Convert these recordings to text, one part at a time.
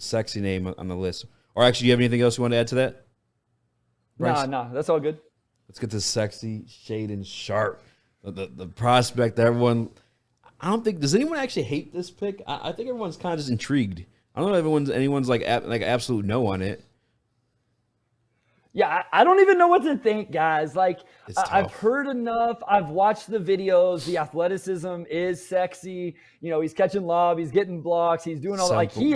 sexy name on the list. Or actually, you have anything else you want to add to that? Bryce? Nah, that's all good. Let's get to sexy Shaedon Sharpe, the prospect that everyone. I don't think does anyone actually hate this pick. I think everyone's kind of just intrigued. I don't know if anyone's like absolute no on it. Yeah, I don't even know what to think, guys. Like, I've heard enough. I've watched the videos. The athleticism is sexy. You know, he's catching lob. He's getting blocks. He's doing all that. Like, he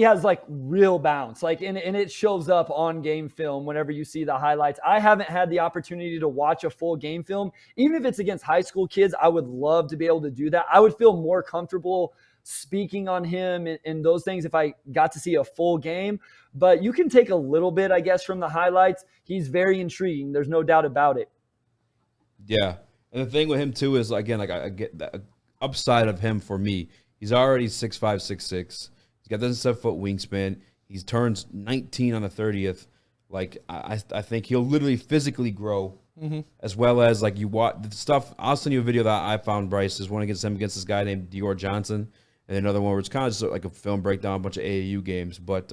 has like real bounce. Like, and it shows up on game film whenever you see the highlights. I haven't had the opportunity to watch a full game film. Even if it's against high school kids, I would love to be able to do that. I would feel more comfortable speaking on him and those things if I got to see a full game. But you can take a little bit, I guess, from the highlights. He's very intriguing. There's no doubt about it. Yeah. And the thing with him, too, is, again, like I get the upside of him for me. He's already 6'5", 6'6". He's got the 7-foot wingspan. He turns 19 on the 30th. Like, I think he'll literally physically grow, as well as, like, you watch the stuff. I'll send you a video that I found, Bryce. There's one against this guy named Dior Johnson. And another one where it's kind of just like a film breakdown, a bunch of AAU games. But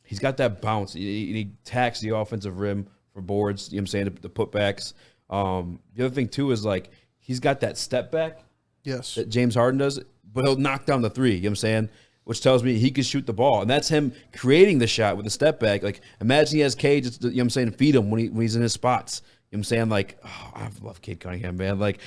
he's got that bounce. He attacks the offensive rim for boards, you know what I'm saying, the putbacks. The other thing, too, is like he's got that step back that James Harden does, but he'll knock down the three, you know what I'm saying, which tells me he can shoot the ball. And that's him creating the shot with the step back. Like, imagine he has Cade, you know what I'm saying, feed him when he's in his spots. You know what I'm saying? Like, oh, I love Cade Cunningham, man. Like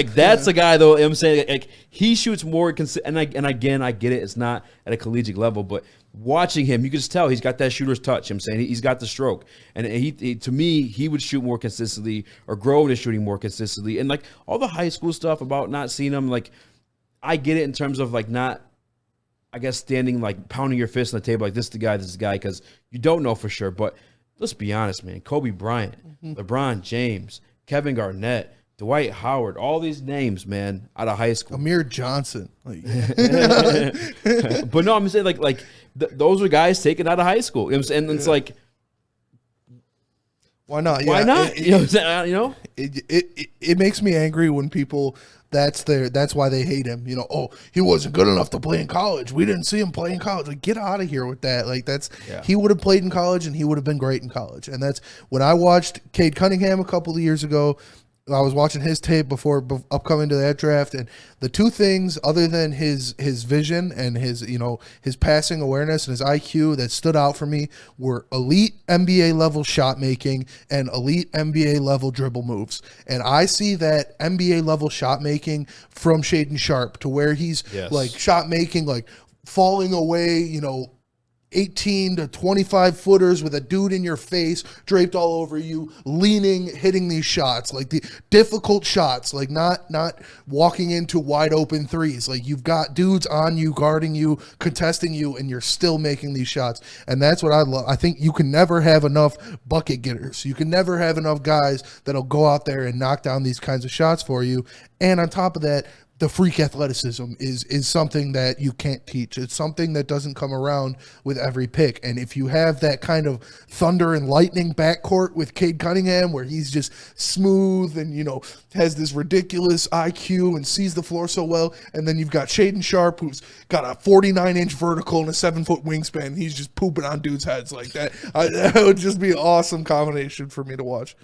that's a guy, though, you know what I'm saying? Like, he shoots more and again, I get it. It's not at a collegiate level, but watching him, you can just tell he's got that shooter's touch. You know what I'm saying? He's got the stroke. And he to me, he would shoot more consistently or grow into shooting more consistently. And, like, all the high school stuff about not seeing him, like, I get it in terms of, like, not, I guess, standing, like, pounding your fist on the table like, this is the guy, because you don't know for sure. But let's be honest, man. Kobe Bryant, LeBron James, Kevin Garnett, Dwight Howard, all these names, man, out of high school. Amir Johnson. Like. But no, I'm saying like those are guys taken out of high school. You know what I'm saying? And it's like, why not? Why not? You know what I'm saying? You know? It makes me angry when people that's why they hate him. You know, oh, he wasn't good enough to play in college. We didn't see him play in college. Like, get out of here with that. Like, he would have played in college and he would have been great in college. And that's when I watched Cade Cunningham a couple of years ago. I was watching his tape before upcoming to that draft, and the two things other than his vision and his passing awareness and his IQ that stood out for me were elite NBA level shot making and elite NBA level dribble moves. And I see that NBA level shot making from Shaedon Sharpe to where he's like shot making, like falling away, 18 to 25 footers with a dude in your face, draped all over you, leaning, hitting these shots, like the difficult shots, like not walking into wide open threes. Like, you've got dudes on you, guarding you, contesting you, and you're still making these shots. And that's what I love. I think you can never have enough bucket getters. You can never have enough guys that'll go out there and knock down these kinds of shots for you. And on top of that, the freak athleticism is something that you can't teach. It's something that doesn't come around with every pick. And if you have that kind of thunder and lightning backcourt with Cade Cunningham, where he's just smooth and, has this ridiculous IQ and sees the floor so well, and then you've got Shaedon Sharpe, who's got a 49-inch vertical and a 7-foot wingspan, and he's just pooping on dudes' heads like that. That would just be an awesome combination for me to watch.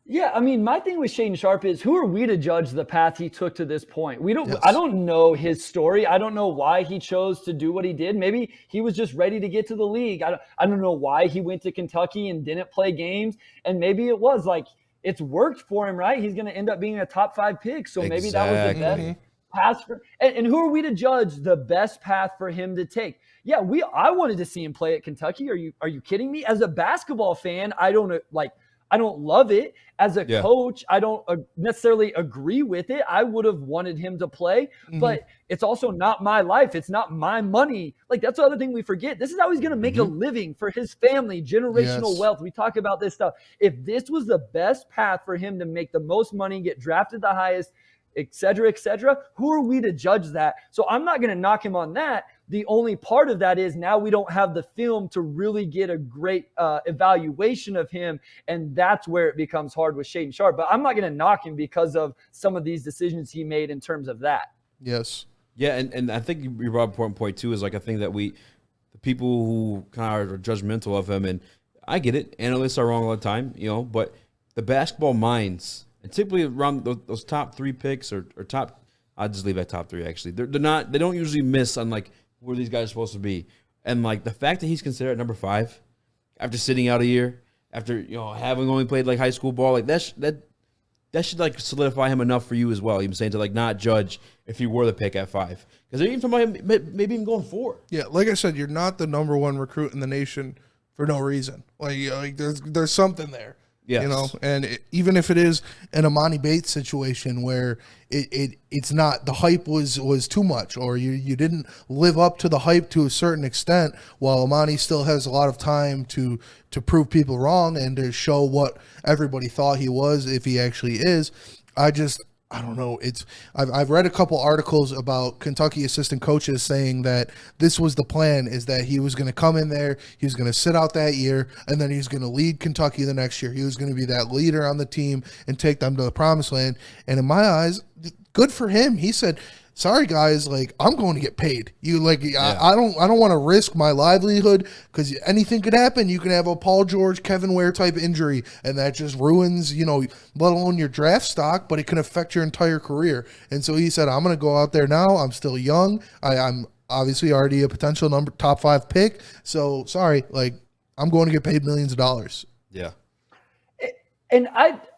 Yeah, I mean, my thing with Shaedon Sharpe is, who are we to judge the path he took to this point? I don't know his story. I don't know why he chose to do what he did. Maybe he was just ready to get to the league. I don't know why he went to Kentucky and didn't play games. And maybe it was like, it's worked for him, right? He's going to end up being a top 5 pick. So maybe that was the best path for. And who are we to judge the best path for him to take? Yeah, I wanted to see him play at Kentucky. Are you kidding me? As a basketball fan, I don't love it. As a coach, I don't necessarily agree with it. I would have wanted him to play, but it's also not my life. It's not my money. Like, that's the other thing we forget. This is how he's going to make a living for his family, generational wealth. We talk about this stuff. If this was the best path for him to make the most money, get drafted the highest, et cetera, who are we to judge that? So I'm not going to knock him on that. The only part of that is now we don't have the film to really get a great evaluation of him, and that's where it becomes hard with Shaedon Sharpe. But I'm not going to knock him because of some of these decisions he made in terms of that. Yes. Yeah, and I think you brought up an important point too. Is like a thing that the people who kind of are judgmental of him, and I get it. Analysts are wrong all the time, but the basketball minds, and typically around those top 3 picks or top, I'll just leave at top 3 actually. They're not, they don't usually miss on like where these guys are supposed to be, and like the fact that he's considered at number 5 after sitting out a year, after having only played like high school ball, like that should like solidify him enough for you as well. Even saying to like not judge if he were the pick at 5, because they're even talking about him maybe even going 4. Yeah, like I said, you're not the number 1 recruit in the nation for no reason. Like there's something there. Yes. And even if it is an Amani Bates situation where it's not, the hype was too much, or you didn't live up to the hype to a certain extent, while Amani still has a lot of time to prove people wrong and to show what everybody thought he was, if he actually is. I don't know. I've read a couple articles about Kentucky assistant coaches saying that this was the plan, is that he was going to come in there, he was going to sit out that year, and then he's going to lead Kentucky the next year. He was going to be that leader on the team and take them to the promised land. And in my eyes, good for him. He said, sorry guys, like I'm going to get paid. I don't want to risk my livelihood, because anything could happen. You can have a Paul George, Kevin Ware type injury, and that just ruins, let alone your draft stock, but it can affect your entire career. And so he said, I'm going to go out there now. I'm still young. I'm obviously already a potential top 5 pick. So sorry, like I'm going to get paid millions of dollars. Yeah. And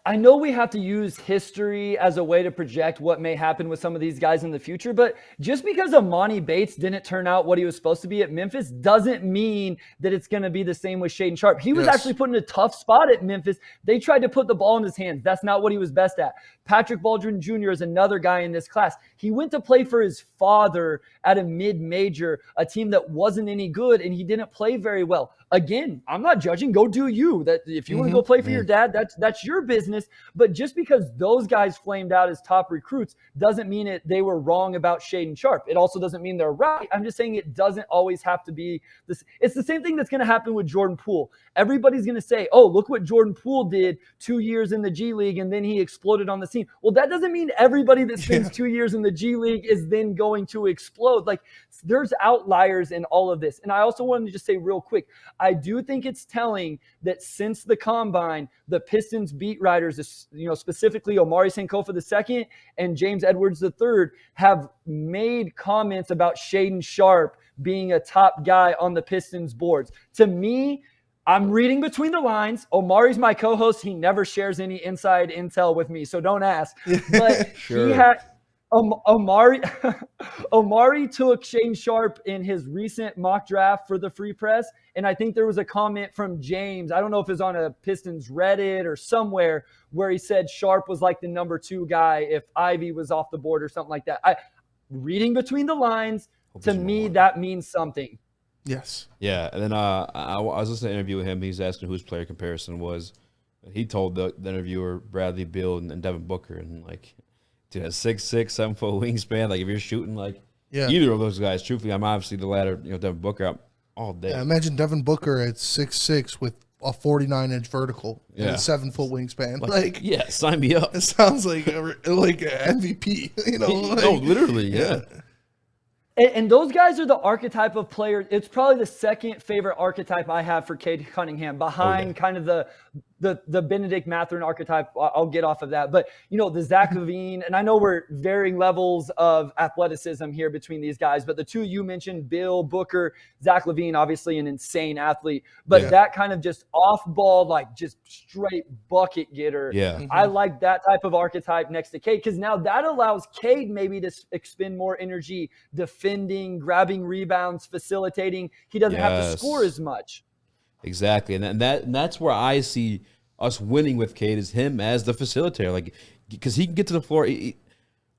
I know we have to use history as a way to project what may happen with some of these guys in the future, but just because Amani Bates didn't turn out what he was supposed to be at Memphis doesn't mean that it's going to be the same with Shaedon Sharpe. He was actually put in a tough spot at Memphis. They tried to put the ball in his hands. That's not what he was best at. Patrick Baldwin Jr. is another guy in this class. He went to play for his father at a mid-major, a team that wasn't any good, and he didn't play very well. Again, I'm not judging. Go do you. That if you want to go play for your dad, that's your business. But just because those guys flamed out as top recruits doesn't mean they were wrong about Shaedon Sharpe. It also doesn't mean they're right. I'm just saying it doesn't always have to be this. It's the same thing that's going to happen with Jordan Poole. Everybody's going to say, oh, look what Jordan Poole did 2 years in the G League, and then he exploded on the scene. Well, that doesn't mean everybody that spends 2 years in the G League is then going to explode. Like, there's outliers in all of this. And I also wanted to just say real quick, I do think it's telling that since the combine, the Pistons beat writers, specifically Omari Sankofa II and James Edwards III, have made comments about Shaedon Sharpe being a top guy on the Pistons boards. To me, I'm reading between the lines. Omari's my co-host. He never shares any inside intel with me, so don't ask. But sure. He had Omari took Shaedon Sharpe in his recent mock draft for the Free Press, and I think there was a comment from James, I don't know if it was on a Pistons Reddit or somewhere, where he said Sharpe was like the number 2 guy if Ivy was off the board or something like that. Reading between the lines, to me, that means something. Yes. Yeah, and then I was listening to an interview with him. He's asking who his player comparison was. He told the interviewer Bradley Beal and Devin Booker, and like, dude, a 6'6", 7-foot wingspan. Like, if you're shooting like either of those guys, truthfully, I'm obviously the latter. Devin Booker out all day. Yeah, imagine Devin Booker at 6'6" with a 49-inch vertical and a 7-foot wingspan. Like, yeah, sign me up. It sounds like an MVP. No, literally, yeah. And those guys are the archetype of player. It's probably the second favorite archetype I have for Cade Cunningham, behind kind of the Benedict Mathurin archetype. I'll get off of that. But, the Zach LaVine, and I know we're varying levels of athleticism here between these guys, but the two you mentioned, Bill, Booker, Zach LaVine, obviously an insane athlete, but that kind of just off-ball, like just straight bucket getter. Yeah. I like that type of archetype next to Cade, because now that allows Cade maybe to expend more energy defending, grabbing rebounds, facilitating. He doesn't have to score as much. Exactly, and that's where I see us winning with Cade, is him as the facilitator, like, because he can get to the floor. I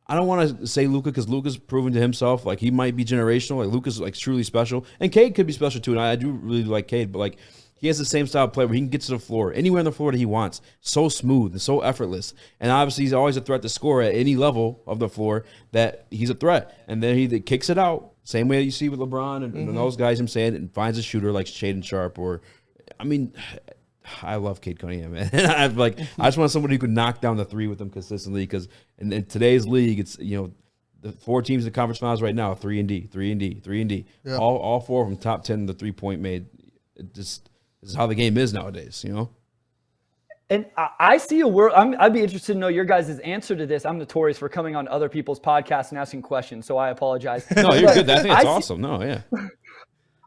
don't want to say Luka, because Luka's proven to himself like he might be generational. Like, Luka's like truly special, and Cade could be special too. And I do really like Cade, but like, he has the same style of play where he can get to the floor anywhere on the floor that he wants, so smooth and so effortless. And obviously, he's always a threat to score at any level of the floor. That he's a threat, and then he kicks it out. Same way you see with LeBron and those guys, I'm saying, and finds a shooter like Shaedon Sharpe. I love Cade Cunningham, man. I just want somebody who could knock down the three with him consistently, because in today's league, it's, the 4 teams in the conference finals right now, 3-D, 3-D, 3-D. Yeah. All 4 of them top 10 in the 3-point made. This is how the game is nowadays, you know? And I see a world. I'd be interested to know your guys' answer to this. I'm notorious for coming on other people's podcasts and asking questions, so I apologize. No, you're good. I think it's awesome. No, yeah.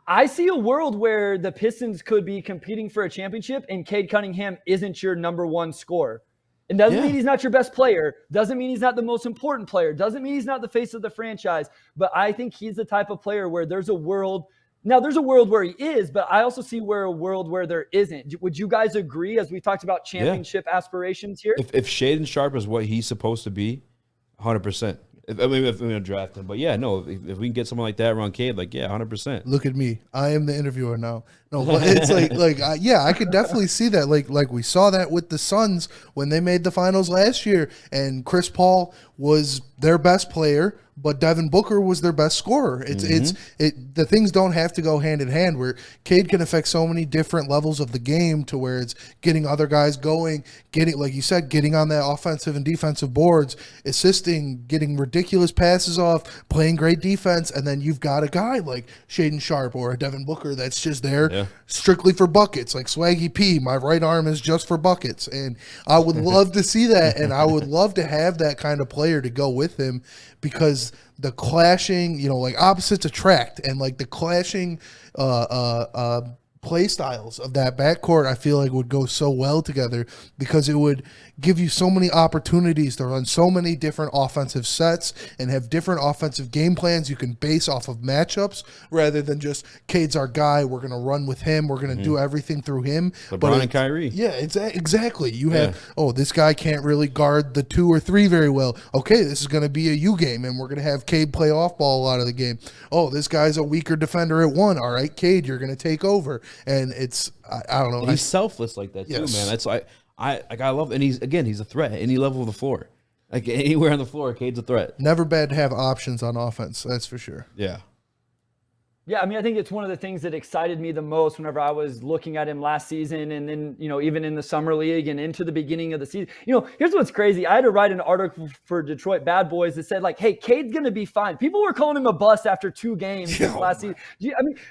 I see a world where the Pistons could be competing for a championship and Cade Cunningham isn't your number 1 scorer. It doesn't mean he's not your best player. Doesn't mean he's not the most important player. Doesn't mean he's not the face of the franchise. But I think he's the type of player where there's a world. Now, there's a world where he is, but I also see a world where there isn't. Would you guys agree, as we talked about championship aspirations here? If Shaedon Sharpe is what he's supposed to be, 100%. If we're going to draft him. But, yeah, no, if we can get someone like that around Cade, 100%. Look at me. I am the interviewer now. No, but it's I could definitely see that. Like we saw that with the Suns when they made the finals last year, and Chris Paul was their best player, but Devin Booker was their best scorer. The things don't have to go hand in hand, where Cade can affect so many different levels of the game to where it's getting other guys going, getting, like you said, getting on that offensive and defensive boards, assisting, getting ridiculous passes off, playing great defense, and then you've got a guy like Shaedon Sharpe or a Devin Booker that's just there strictly for buckets, like Swaggy P. My right arm is just for buckets, and I would love to see that, and I would love to have that kind of player to go with him, because the clashing, opposites attract, and the clashing play styles of that backcourt, I feel like would go so well together, because it would give you so many opportunities to run so many different offensive sets and have different offensive game plans you can base off of matchups, rather than just Cade's our guy, we're going to run with him, we're going to do everything through him. LeBron and Kyrie. Yeah, exactly. You have, this guy can't really guard the 2 or 3 very well. Okay, this is going to be a U game, and we're going to have Cade play off ball a lot of the game. Oh, this guy's a weaker defender at 1. All right, Cade, you're going to take over. And it's, I don't know. And he's selfless like that too, man. That's I love, and he's a threat at any level of the floor. Like anywhere on the floor, Cade's a threat. Never bad to have options on offense. That's for sure. Yeah. Yeah, I think it's one of the things that excited me the most whenever I was looking at him last season, and then, even in the summer league and into the beginning of the season. Here's what's crazy. I had to write an article for Detroit Bad Boys that said, hey, Cade's going to be fine. People were calling him a bust after 2 games last season.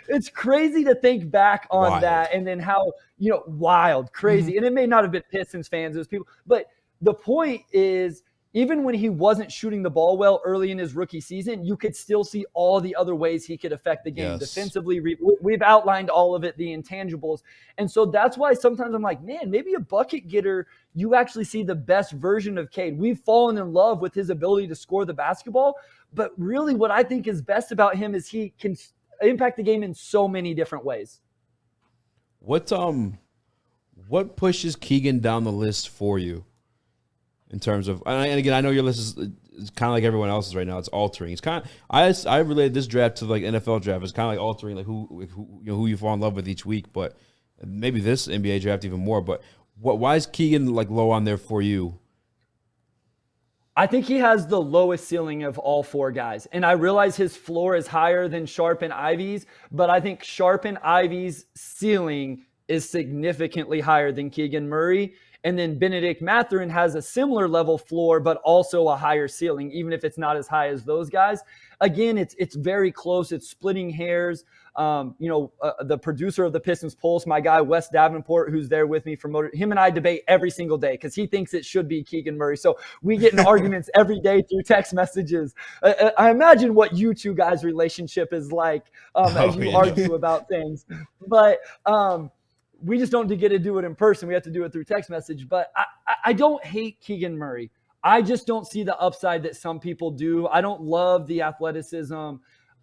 It's crazy to think back on that, and then how, wild, crazy. And it may not have been Pistons fans, it was people. But the point is, even when he wasn't shooting the ball well early in his rookie season, you could still see all the other ways he could affect the game. Defensively. We've outlined all of it, the intangibles. And so that's why sometimes I'm like, man, maybe a bucket getter, you actually see the best version of Cade. We've fallen in love with his ability to score the basketball. But really what I think is best about him is he can impact the game in so many different ways. What pushes Keegan down the list for you? In terms of, and again, I know your list is kind of like everyone else's right now. It's altering. It's kind of, I related this draft to NFL draft. It's kind of like altering, who you fall in love with each week. But maybe this NBA draft even more. But why is Keegan low on there for you? I think he has the lowest ceiling of all 4 guys. And I realize his floor is higher than Sharpe and Ivy's, but I think Sharpe and Ivy's ceiling is significantly higher than Keegan Murray. And then Benedict Mathurin has a similar level floor, but also a higher ceiling, even if it's not as high as those guys. Again, it's very close. It's splitting hairs. The producer of the Pistons Pulse, my guy Wes Davenport, who's there with me for him and I debate every single day because he thinks it should be Keegan Murray. So we get in arguments every day through text messages. I imagine what you two guys' relationship is like as you argue about things. But we just don't get to do it in person. We have to do it through text message. But I don't hate Keegan Murray. I just don't see the upside that some people do. I don't love the athleticism.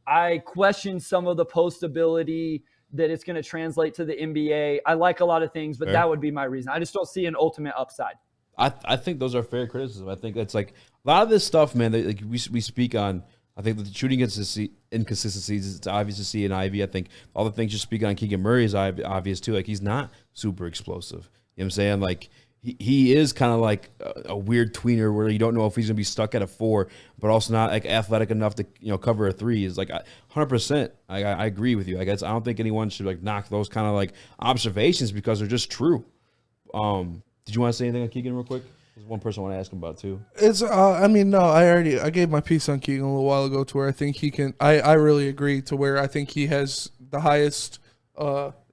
I question some of the post ability that it's going to translate to the NBA. I like a lot of things, but that would be my reason. I just don't see an ultimate upside. I think those are fair criticism. I think it's a lot of this stuff, man, that we speak on. I think the shooting inconsistencies, it's obvious to see in Ivy. I think all the things you speak on Keegan Murray is obvious too. He's not super explosive. You know what I'm saying? He is kind of like a weird tweener where you don't know if he's going to be stuck at a 4, but also not athletic enough to cover a 3. Is 100%. I agree with you. I don't think anyone should knock those kind of observations because they're just true. Did you want to say anything on Keegan real quick? There's one person I want to ask him about too. It's I mean, no, I gave my piece on Keegan a little while ago to where I think he can. I really agree to where I think he has the highest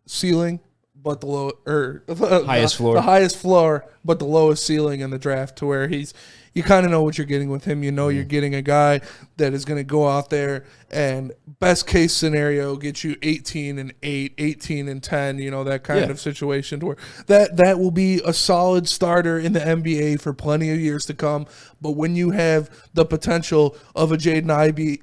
ceiling, but the low highest floor. The highest floor, but the lowest ceiling in the draft. To where you kind of know what you're getting with him. You know you're getting a guy that is going to go out there and best case scenario get you 18-8, 18-10, you know, that kind of situation to where that will be a solid starter in the NBA for plenty of years to come. But when you have the potential of a Jaden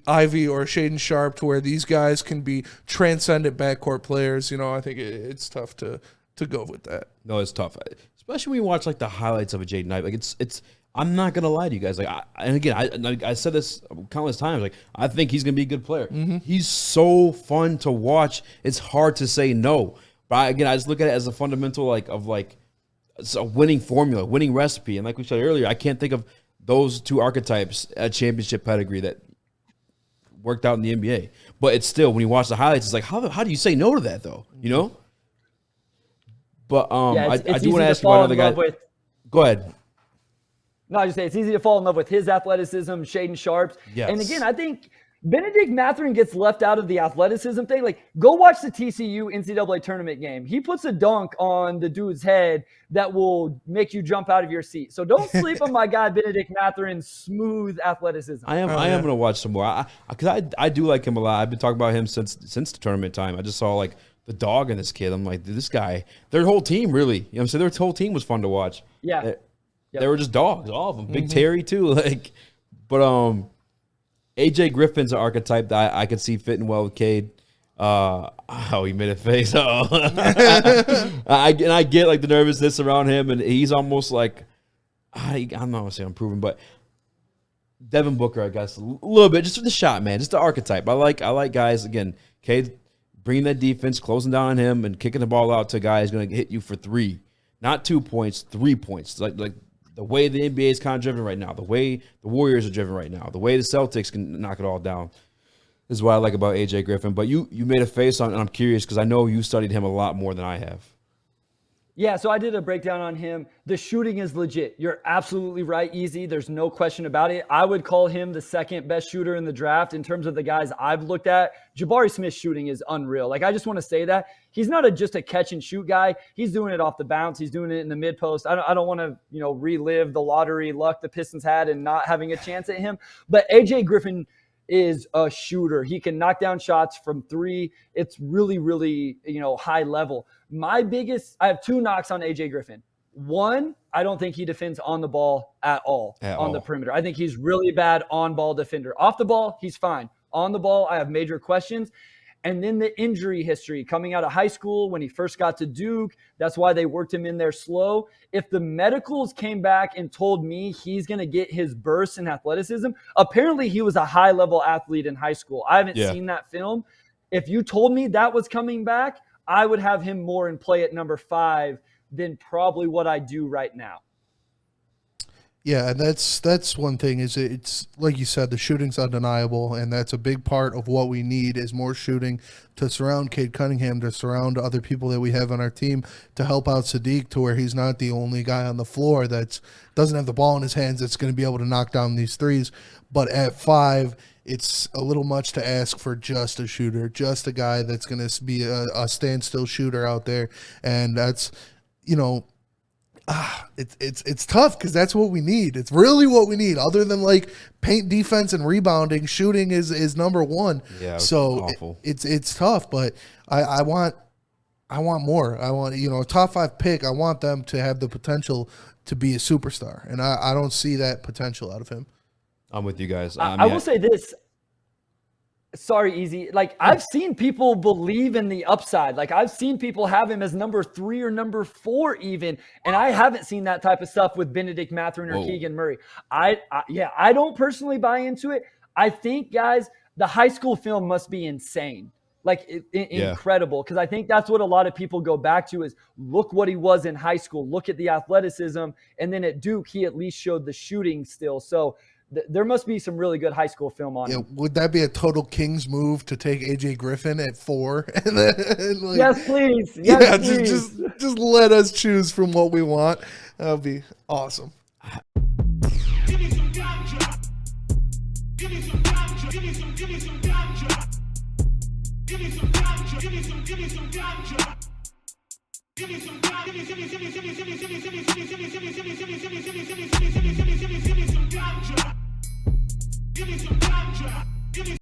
Ivey or a Shaedon Sharpe to where these guys can be transcendent backcourt players, you know, I think it's tough to go with that. No, it's tough, especially when you watch like the highlights of a Jaden Ivey. Like it's. I'm not gonna lie to you guys. Like, I said this countless times. Like, I think he's gonna be a good player. Mm-hmm. He's so fun to watch. It's hard to say no. But again, I just look at it as a fundamental it's a winning formula, winning recipe. And like we said earlier, I can't think of those two archetypes at championship pedigree that worked out in the NBA. But it's still, when you watch the highlights, it's like, how do you say no to that though? You know. But I do want to ask you about another guy. Go ahead. No, I just say it's easy to fall in love with his athleticism, Shaedon Sharpe's. Yes. And again, I think Benedict Mathurin gets left out of the athleticism thing. Like, go watch the TCU NCAA tournament game. He puts a dunk on the dude's head that will make you jump out of your seat. So don't sleep on my guy Benedict Mathurin's smooth athleticism. I am going to watch some more because I do like him a lot. I've been talking about him since the tournament time. I just saw like the dog in this kid. I'm like, this guy, their whole team really. You know what I'm saying? Their whole team was fun to watch. Yeah. They were just dogs, all of them. Big Terry too, but AJ Griffin's an archetype that I could see fitting well with Cade. He made a face. I get like the nervousness around him, and he's almost like I'm not gonna say I'm proven, but Devin Booker, I guess, a little bit just for the shot, man, just the archetype. I like guys again. Cade bringing that defense, closing down on him, and kicking the ball out to a guy who's gonna hit you for 3, not 2 points, 3 points, like. The way the NBA is kind of driven right now, the way the Warriors are driven right now, the way the Celtics can knock it all down is what I like about AJ Griffin. But you made a face on, and I'm curious because I know you studied him a lot more than I have. Yeah, so I did a breakdown on him. The shooting is legit. You're absolutely right, Easy. There's no question about it. I would call him the second best shooter in the draft in terms of the guys I've looked at. Jabari Smith's shooting is unreal. Like, I just want to say that. He's not just a catch and shoot guy. He's doing it off the bounce. He's doing it in the mid post. I don't want to, relive the lottery luck the Pistons had and not having a chance at him. But AJ Griffin is a shooter. He can knock down shots from 3. It's really, really, high level. I have 2 knocks on AJ Griffin. One, I don't think he defends on the ball at all on the perimeter. I think he's really bad on-ball defender. Off the ball, he's fine. On the ball, I have major questions. And then the injury history coming out of high school when he first got to Duke, that's why they worked him in there slow. If the medicals came back and told me he's going to get his burst in athleticism, apparently he was a high-level athlete in high school. I haven't seen that film. If you told me that was coming back, I would have him more in play at number 5 than probably what I do right now. Yeah, and that's one thing is it's like you said, the shooting's undeniable, and that's a big part of what we need is more shooting to surround Cade Cunningham, to surround other people that we have on our team, to help out Sadiq to where he's not the only guy on the floor that doesn't have the ball in his hands that's going to be able to knock down these threes. But at 5, it's a little much to ask for just a shooter, just a guy that's going to be a standstill shooter out there, and that's it's tough because that's what we need. It's really what we need. Other than like paint defense and rebounding, shooting is number 1. Yeah, so it's tough, but I want more. I want a top 5 pick. I want them to have the potential to be a superstar, and I don't see that potential out of him. I'm with you guys. I will say this. Sorry, Easy. Like, I've seen people believe in the upside. Like, I've seen people have him as number 3 or number 4 even, and I haven't seen that type of stuff with Benedict Mathurin or Keegan Murray. I don't personally buy into it. I think, guys, the high school film must be insane. Like, incredible. Because I think that's what a lot of people go back to is look what he was in high school. Look at the athleticism. And then at Duke, he at least showed the shooting still. So there must be some really good high school film on him. Would that be a total Kings move to take AJ Griffin at 4? And then, yes, please. Yes, please. Just let us choose from what we want. That would be awesome. Give me some ganja. Give me some ganja. Give me some ganja. Give me